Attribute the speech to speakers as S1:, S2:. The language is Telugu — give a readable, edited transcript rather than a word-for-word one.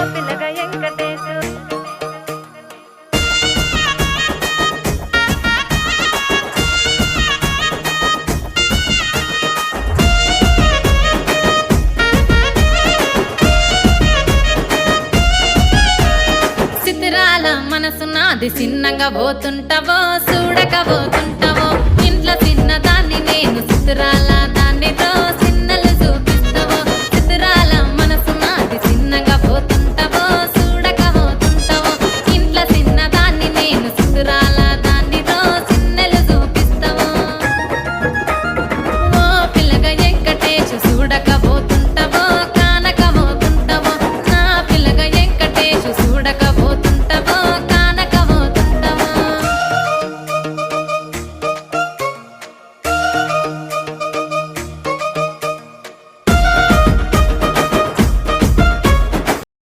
S1: పిల్లగ వెంకటేశు
S2: సిద్ధిరాల మనసు నాది చిన్నగా పోతుంటావో చూడక పోతుంటావో ఇంట్లో చిన్న దాన్ని నేను సిద్ధిరాల దాన్ని